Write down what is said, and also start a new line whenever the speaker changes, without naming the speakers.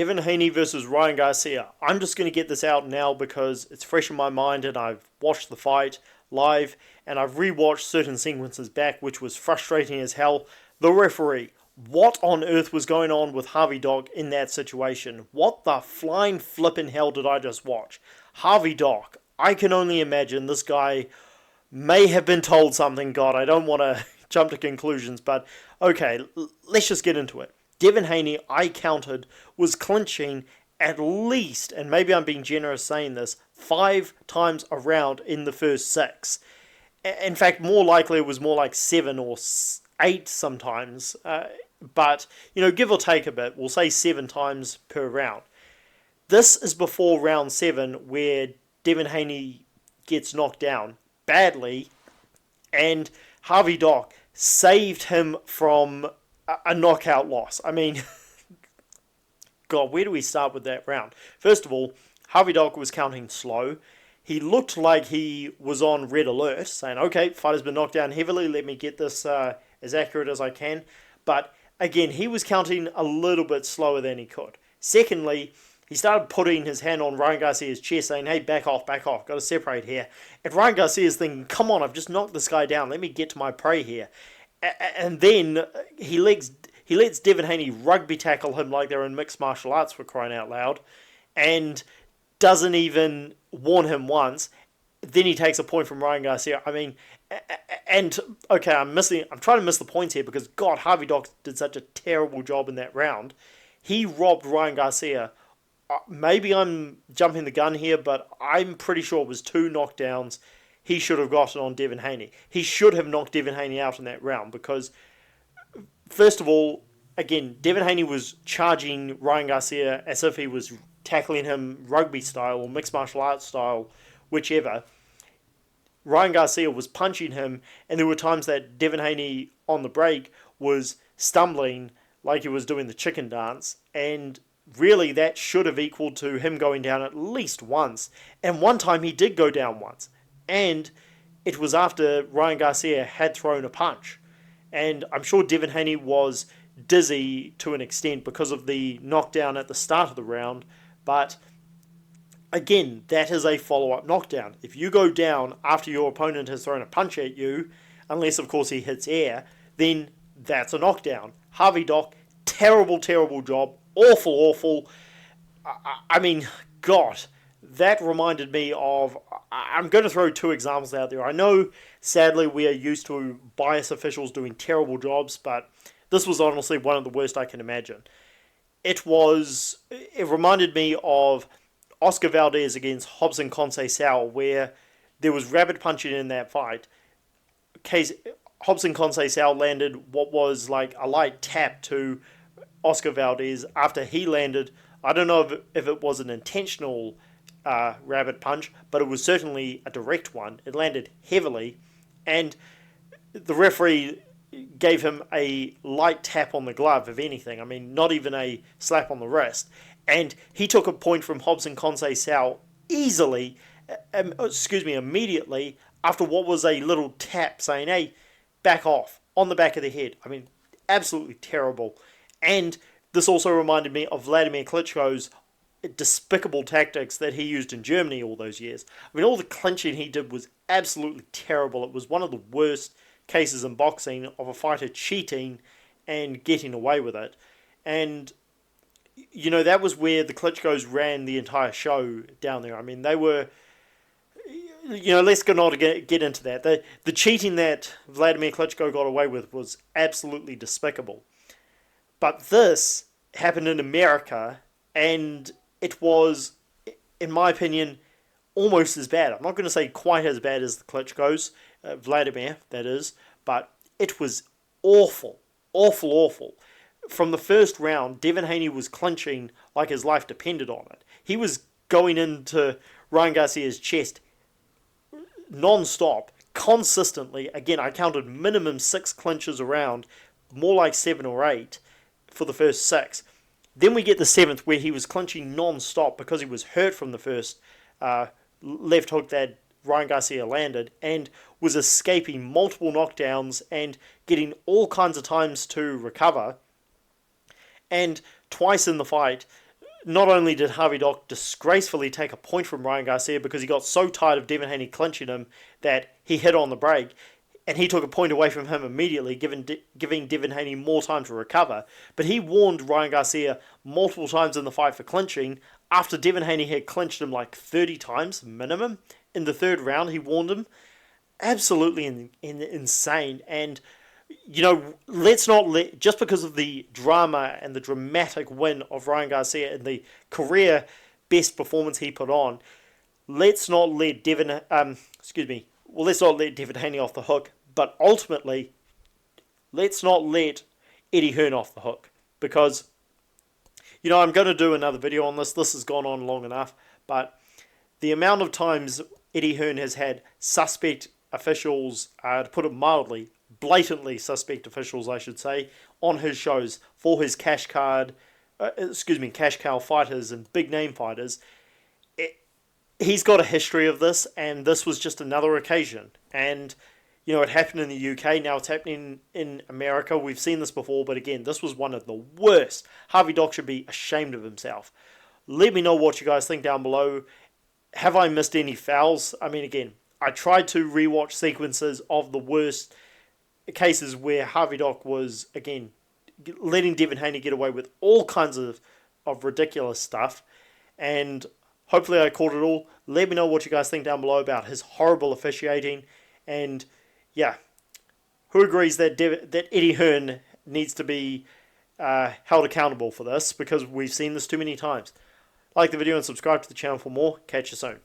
Devin Haney versus Ryan Garcia. I'm just going to get this out now because it's fresh in my mind and I've watched the fight live and I've rewatched certain sequences back, which was frustrating as hell. The referee. What on earth was going on with Harvey Dock in that situation? What the flying flippin' hell did I just watch? Harvey Dock. I can only imagine this guy may have been told something. God, I don't want to jump to conclusions, but okay, let's just get into it. Devin Haney, I counted, was clinching at least, and maybe I'm being generous saying this, 5 times around in the first 6. In fact, more likely it was more like 7 or 8 sometimes. But, give or take a bit, we'll say 7 times per round. This is before round 7 where Devin Haney gets knocked down badly and Harvey Dock saved him from a knockout loss. I mean, God, where do we start with that round? First of all, Harvey Dock was counting slow. He looked like he was on red alert, saying, okay, fighter's been knocked down heavily, let me get this as accurate as I can. But again, he was counting a little bit slower than he could. Secondly, he started putting his hand on Ryan Garcia's chest, saying, hey, back off, got to separate here. And Ryan Garcia's thinking, come on, I've just knocked this guy down, let me get to my prey here. And then he lets Devin Haney rugby tackle him like they're in mixed martial arts, for crying out loud, and doesn't even warn him once. Then he takes a point from Ryan Garcia. I mean, and okay, I'm trying to miss the points here because God, Harvey Dock did such a terrible job in that round. He robbed Ryan Garcia. Maybe I'm jumping the gun here, but I'm pretty sure it was 2 knockdowns he should have gotten on Devin Haney. He should have knocked Devin Haney out in that round because, first of all, again, Devin Haney was charging Ryan Garcia as if he was tackling him rugby style or mixed martial arts style, whichever. Ryan Garcia was punching him, and there were times that Devin Haney on the break was stumbling like he was doing the chicken dance, and really that should have equaled to him going down at least once. And one time he did go down once. And it was after Ryan Garcia had thrown a punch. And I'm sure Devin Haney was dizzy to an extent because of the knockdown at the start of the round. But again, that is a follow-up knockdown. If you go down after your opponent has thrown a punch at you, unless of course he hits air, then that's a knockdown. Harvey Dock, terrible job. Awful. I mean, God, that reminded me of... I'm going to throw 2 examples out there. I know, sadly, we are used to biased officials doing terrible jobs, but this was honestly one of the worst I can imagine. It reminded me of Oscar Valdez against Robson Conceição, where there was rapid punching in that fight. Robson Conceição landed what was like a light tap to Oscar Valdez after he landed. I don't know if it was an intentional rabbit punch, but it was certainly a direct one. It landed heavily, and the referee gave him a light tap on the glove, if anything. I mean, not even a slap on the wrist. And he took a point from Robson Conceição easily, immediately, after what was a little tap saying, hey, back off, on the back of the head. I mean, absolutely terrible. And this also reminded me of Vladimir Klitschko's despicable tactics that he used in Germany all those years. I mean, all the clinching he did was absolutely terrible. It was one of the worst cases in boxing of a fighter cheating and getting away with it. And, that was where the Klitschkos ran the entire show down there. I mean, they were... let's not get into that. The cheating that Vladimir Klitschko got away with was absolutely despicable. But this happened in America, and it was, in my opinion, almost as bad. I'm not going to say quite as bad as the Klitschko's, Vladimir, that is, but it was awful. From the first round, Devin Haney was clinching like his life depended on it. He was going into Ryan Garcia's chest non-stop, consistently. Again, I counted minimum 6 clinches around, more like 7 or 8 for the first 6. Then we get the 7th where he was clinching non-stop because he was hurt from the first left hook that Ryan Garcia landed and was escaping multiple knockdowns and getting all kinds of times to recover. And twice in the fight, not only did Harvey Dock disgracefully take a point from Ryan Garcia because he got so tired of Devin Haney clinching him that he hit on the brake, and he took a point away from him immediately, giving Devin Haney more time to recover. But he warned Ryan Garcia multiple times in the fight for clinching. After Devin Haney had clinched him like 30 times minimum in the third round, he warned him. Absolutely insane. And let's not let, just because of the drama and the dramatic win of Ryan Garcia and the career best performance he put on, let's not let let's not let Devin Haney off the hook, but ultimately, let's not let Eddie Hearn off the hook, because, I'm going to do another video on this. This has gone on long enough, but the amount of times Eddie Hearn has had suspect officials, to put it mildly, blatantly suspect officials, I should say, on his shows for his cash cow fighters and big name fighters. He's got a history of this, and this was just another occasion. And, it happened in the UK, now it's happening in America. We've seen this before, but again, this was one of the worst. Harvey Dock should be ashamed of himself. Let me know what you guys think down below. Have I missed any fouls? I mean, again, I tried to rewatch sequences of the worst cases where Harvey Dock was, again, letting Devin Haney get away with all kinds of ridiculous stuff. And hopefully I caught it all. Let me know what you guys think down below about his horrible officiating. And, yeah, who agrees that Eddie Hearn needs to be held accountable for this, because we've seen this too many times. Like the video and subscribe to the channel for more. Catch you soon.